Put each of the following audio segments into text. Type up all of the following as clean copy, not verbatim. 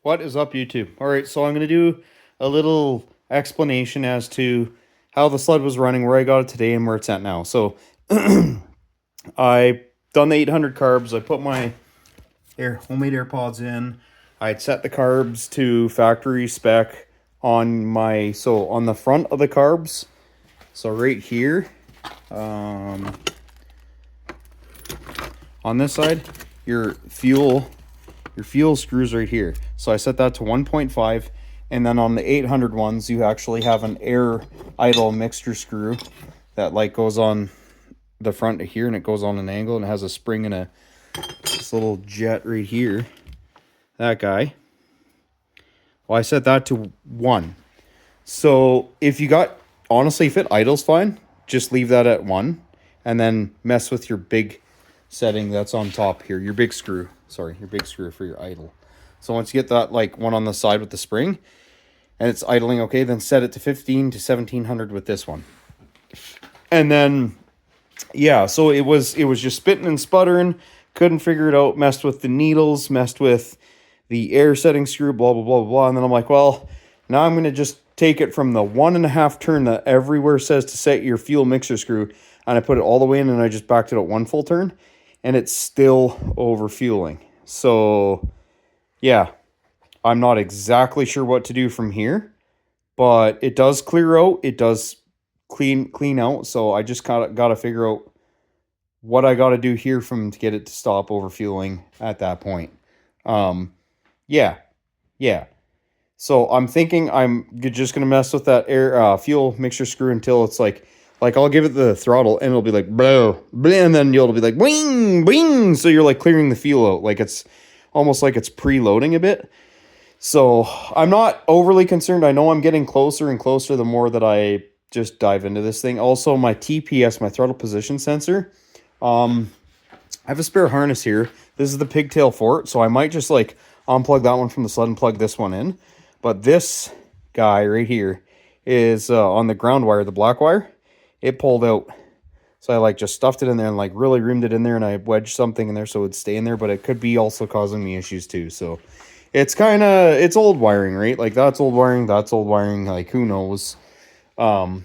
What is up, YouTube? All right, so I'm going to do a little explanation as to how the sled was running, where I got it today, and where it's at now. So I done the 800 carbs. I put my homemade AirPods in. I had set the carbs to factory spec on on the front of the carbs. So right here, on this side, your fuel screws right here. So I set that to 1.5, and then on the 800 ones, you actually have an air idle mixture screw that like goes on the front of here, and it goes on an angle, and it has a spring and this little jet right here. That guy. Well, I set that to 1. So if honestly, if it idles fine, just leave that at 1, and then mess with your big setting that's on top here, your big screw for your idle. So once you get that like one on the side with the spring and it's idling okay, then set it to 15 to 1700 with this one. And then yeah, so it was just spitting and sputtering, couldn't figure it out, messed with the needles, messed with the air setting screw, blah blah blah blah. And then I'm like, well, now I'm going to just take it from the 1.5 turn that everywhere says to set your fuel mixer screw, and I put it all the way in, and I just backed it at 1 full turn, and it's still over fueling. So yeah, I'm not exactly sure what to do from here, but it does clear out. It does clean out. So I just got to figure out what I got to do here to get it to stop overfueling at that point. Yeah. So I'm thinking I'm just going to mess with that air fuel mixture screw until it's like I'll give it the throttle and it'll be like, blah, blah, and then you'll be like, wing, wing. So you're like clearing the fuel out. Like it's almost like it's preloading a bit. So I'm not overly concerned. I know I'm getting closer and closer the more that I just dive into this thing. Also, my TPS, my throttle position sensor, I have a spare harness here. This is the pigtail for it. So I might just like unplug that one from the sled and plug this one in. But this guy right here is on the ground wire, the black wire. It pulled out. So I like just stuffed it in there and like really reamed it in there, and I wedged something in there so it would stay in there, but it could be also causing me issues too. So it's it's old wiring, right? Like that's old wiring, like who knows. And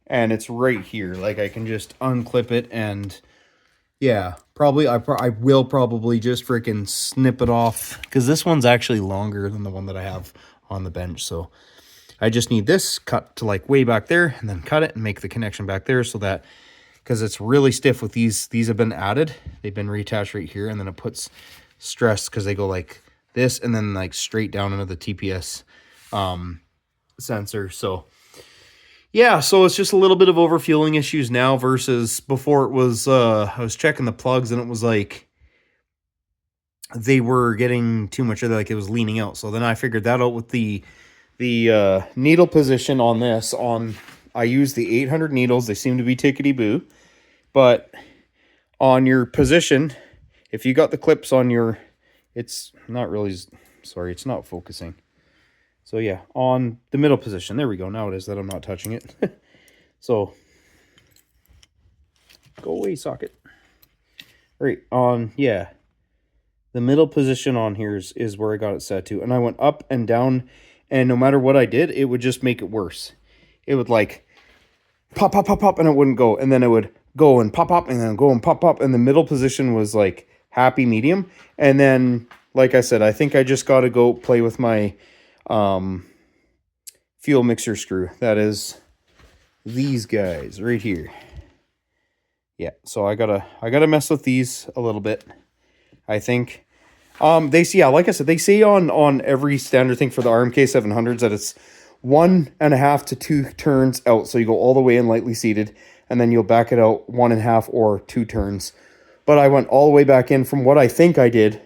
it's right here. Like I can just unclip it, and yeah, probably I will probably just freaking snip it off, because this one's actually longer than the one that I have on the bench. So I just need this cut to like way back there, and then cut it and make the connection back there, so that, because it's really stiff with these have been added, they've been reattached right here, and then it puts stress because they go like this and then like straight down into the TPS sensor. So yeah, so it's just a little bit of overfueling issues now versus before. It was I was checking the plugs and it was like they were getting too much, like it was leaning out. So then I figured that out with the needle position on this. I use the 800 needles. They seem to be tickety-boo. But on your position, if you got the clips on your, it's not really, sorry, it's not focusing. So yeah, on the middle position, there we go. Now it is that I'm not touching it. So go away, socket. Right on, yeah. The middle position on here is where I got it set to. And I went up and down, and no matter what I did, it would just make it worse. It would like pop, pop, pop, pop, and it wouldn't go. And then it would go and pop, pop, and then go and pop, pop. And the middle position was like happy medium. And then, like I said, I think I just got to go play with my fuel mixer screw. That is these guys right here. Yeah, so I gotta mess with these a little bit, I think. They see, yeah, like I said, they say on every standard thing for the RMK 700s that it's 1.5 to 2 turns out. So you go all the way in lightly seated, and then you'll back it out 1.5 or 2 turns. But I went all the way back in from what I think I did.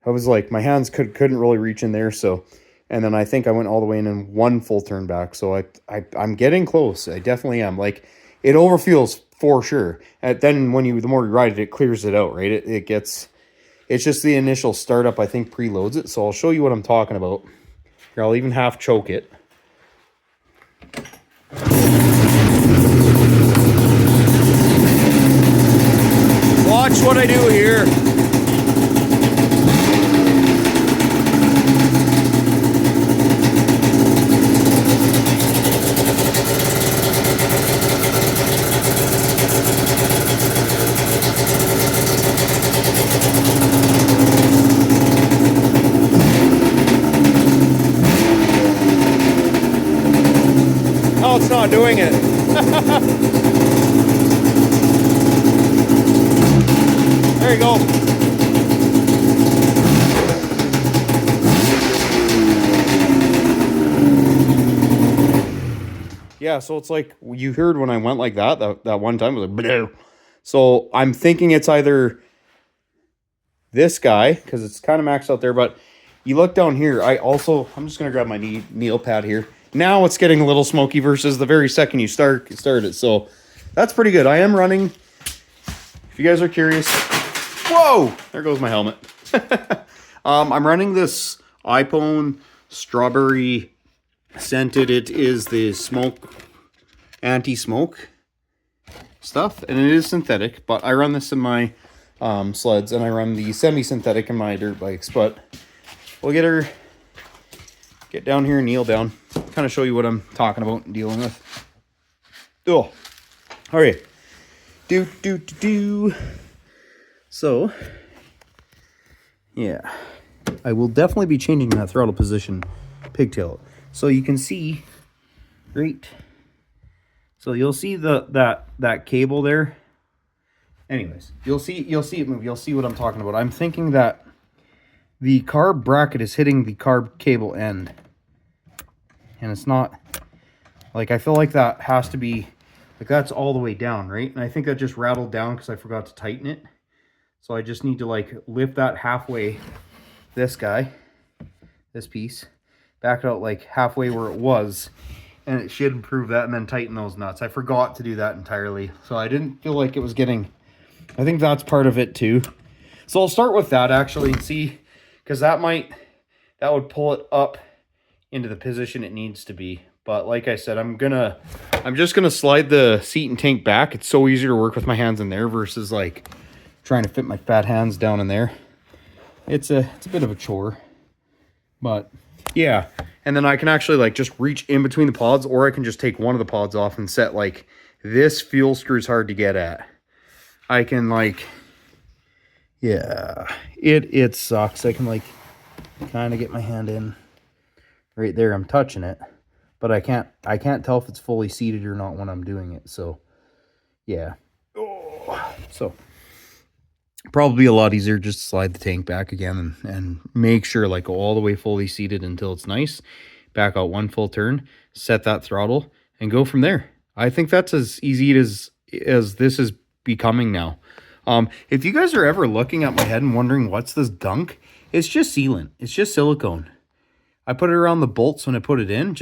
I was like, my hands couldn't really reach in there. So, and then I think I went all the way in 1 full turn back. So I'm getting close. I definitely am. Like, it overfuels for sure. And then the more you ride it, it clears it out, right? It's just the initial startup, I think, preloads it. So I'll show you what I'm talking about. Here, I'll even half choke it. Watch what I do here. not doing it. There you go. Yeah, so it's like you heard when I went like that one time, it was like, bleh. So I'm thinking it's either this guy, because it's kind of maxed out there, but you look down here. I'm just going to grab my needle pad here. Now it's getting a little smoky versus the very second you start it. So that's pretty good. I am running, if you guys are curious. Whoa, there goes my helmet. I'm running this iPhone strawberry scented. It is the anti-smoke stuff, and it is synthetic, but I run this in my sleds, and I run the semi-synthetic in my dirt bikes. But we'll get down here and kneel down, kind of show you what I'm talking about and dealing with. Oh, all right. So, yeah, I will definitely be changing that throttle position pigtail. So you can see, right? So you'll see that cable there. Anyways, you'll see it move. You'll see what I'm talking about. I'm thinking that the carb bracket is hitting the carb cable end, and it's not. Like, I feel like that has to be, like, that's all the way down, right? And I think that just rattled down because I forgot to tighten it. So I just need to, like, lift that halfway, this piece, back it out like halfway where it was, and it should improve that, and then tighten those nuts. I forgot to do that entirely, so I didn't feel like it was getting, I think that's part of it too. So I'll start with that actually and see, because that would pull it up into the position it needs to be. But like I said, I'm just gonna slide the seat and tank back. It's so easier to work with my hands in there versus like trying to fit my fat hands down in there. It's a bit of a chore, but yeah. And then I can actually like just reach in between the pods, or I can just take one of the pods off and set, like, this fuel screw is hard to get at. I can, like, yeah, it sucks. I can, like, kind of get my hand in right there. I'm touching it, but I can't tell if it's fully seated or not when I'm doing it. So yeah. Oh, so probably a lot easier just to slide the tank back again and make sure, like, go all the way fully seated until it's nice. Back out one full turn, set that throttle, and go from there. I think that's as easy as this is becoming now. If you guys are ever looking at my head and wondering what's this gunk, it's just sealant. It's just silicone. I put it around the bolts when I put it in,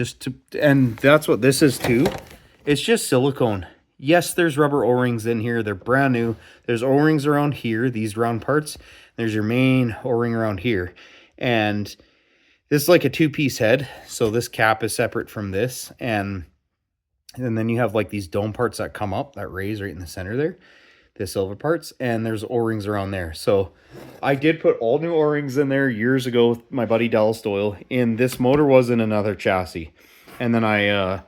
and that's what this is too. It's just silicone. Yes, there's rubber O-rings in here. They're brand new. There's O-rings around here, these round parts. There's your main O-ring around here. And this is like a two-piece head. So this cap is separate from this. And then you have like these dome parts that come up, that raise right in the center there. The silver parts. And there's O-rings around there. So I did put all new O-rings in there years ago with my buddy Dallas Doyle. And this motor was in another chassis. And then I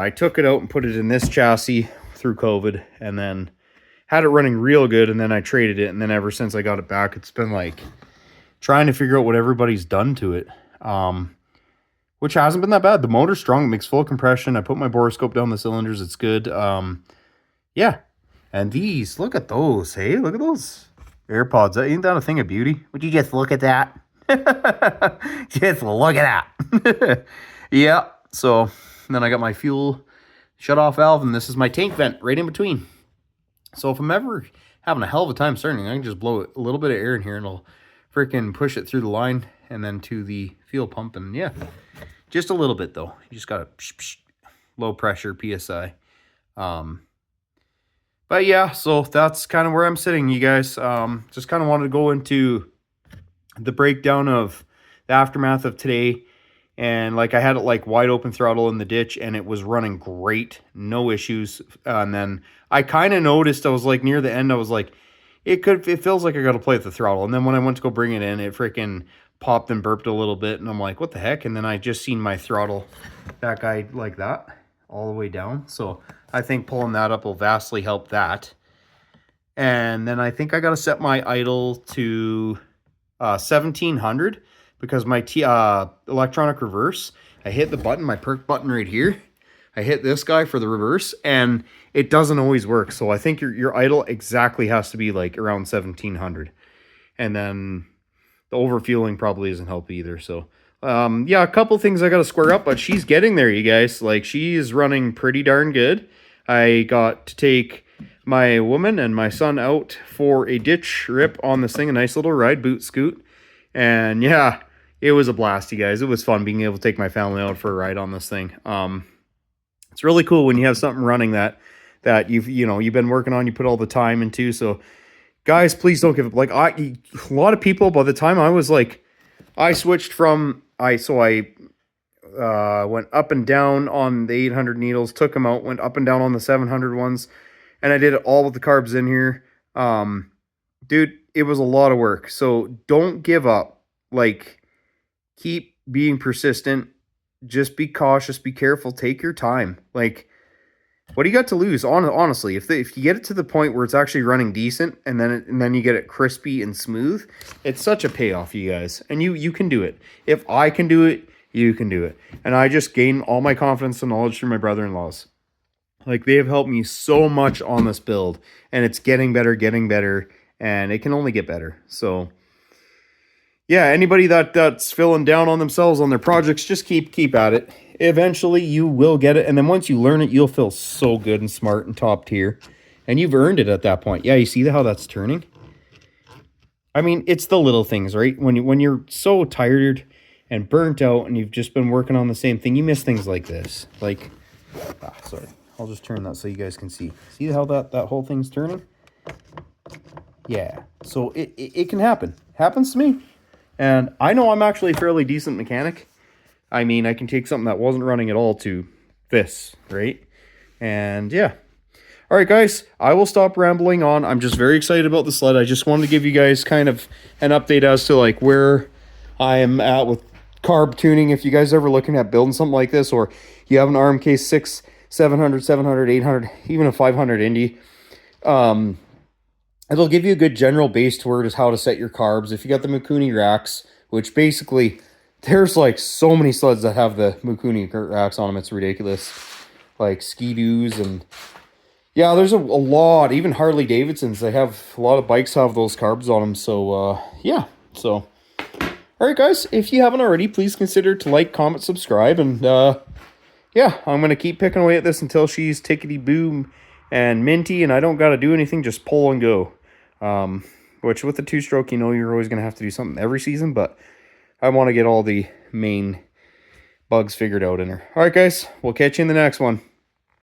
took it out and put it in this chassis through COVID, and then had it running real good, and then I traded it, and then ever since I got it back, it's been like trying to figure out what everybody's done to it, which hasn't been that bad. The motor's strong. It makes full compression. I put my borescope down the cylinders. It's good. Yeah. And these, look at those. Hey, look at those AirPods. Ain't that a thing of beauty? Would you just look at that? Just look at that. Yeah. So... and then I got my fuel shut-off valve, and this is my tank vent right in between. So if I'm ever having a hell of a time starting, I can just blow a little bit of air in here, and it'll freaking push it through the line and then to the fuel pump. And yeah, just a little bit though. You just got to low pressure PSI. But yeah, so that's kind of where I'm sitting, you guys. Just kind of wanted to go into the breakdown of the aftermath of today. And like I had it like wide open throttle in the ditch, and it was running great, no issues. And then I kind of noticed, I was like near the end, I was like, it feels like I got to play with the throttle. And then when I went to go bring it in, it freaking popped and burped a little bit, and I'm like, what the heck? And then I just seen my throttle that guy like that all the way down. So I think pulling that up will vastly help that. And then I think I got to set my idle to 1700. Because my electronic reverse, I hit the button, my perk button right here. I hit this guy for the reverse, and it doesn't always work. So I think your idle exactly has to be like around 1700. And then the overfueling probably isn't help either. So yeah, a couple things I got to square up, but she's getting there, you guys. Like, she is running pretty darn good. I got to take my woman and my son out for a ditch rip on this thing, a nice little ride, boot scoot. And yeah, it was a blast, you guys. It was fun being able to take my family out for a ride on this thing. It's really cool when you have something running that you've been working on, you put all the time into. So guys, please don't give up. Like, a lot of people, by the time I was like, I switched from, I went up and down on the 800 needles, took them out, went up and down on the 700 ones, and I did it all with the carbs in here. Dude, it was a lot of work. So don't give up. Like, keep being persistent. Just be cautious, be careful, take your time. Like, what do you got to lose? Honestly, if you get it to the point where it's actually running decent, and then you get it crispy and smooth, it's such a payoff, you guys. And you can do it. If I can do it, you can do it. And I just gained all my confidence and knowledge through my brother-in-laws. Like, they have helped me so much on this build, and it's getting better, and it can only get better. So yeah, anybody that's feeling down on themselves on their projects, just keep at it. Eventually, you will get it. And then once you learn it, you'll feel so good and smart and top tier. And you've earned it at that point. Yeah, you see how that's turning? I mean, it's the little things, right? When you're so tired and burnt out and you've just been working on the same thing, you miss things like this. Like, sorry. I'll just turn that so you guys can see. See how that whole thing's turning? Yeah. So it can happen. Happens to me. And I know I'm actually a fairly decent mechanic. I mean, I can take something that wasn't running at all to this, right? And yeah. All right, guys, I will stop rambling on. I'm just very excited about the sled. I just wanted to give you guys kind of an update as to like where I am at with carb tuning. If you guys are ever looking at building something like this, or you have an RMK 6, 700, 700, 800, even a 500 Indy, it'll give you a good general base toward is how to set your carbs. If you got the Mikuni racks, which basically, there's like so many sleds that have the Mikuni racks on them, it's ridiculous. Like Ski-Doos, and yeah, there's a lot. Even Harley Davidsons, they have a lot of bikes have those carbs on them. So yeah, so all right, guys, if you haven't already, please consider to like, comment, subscribe, and yeah, I'm gonna keep picking away at this until she's tickety boom and minty, and I don't gotta do anything, just pull and go. Which with the 2-stroke, you're always going to have to do something every season, but I want to get all the main bugs figured out in her. All right, guys, we'll catch you in the next one.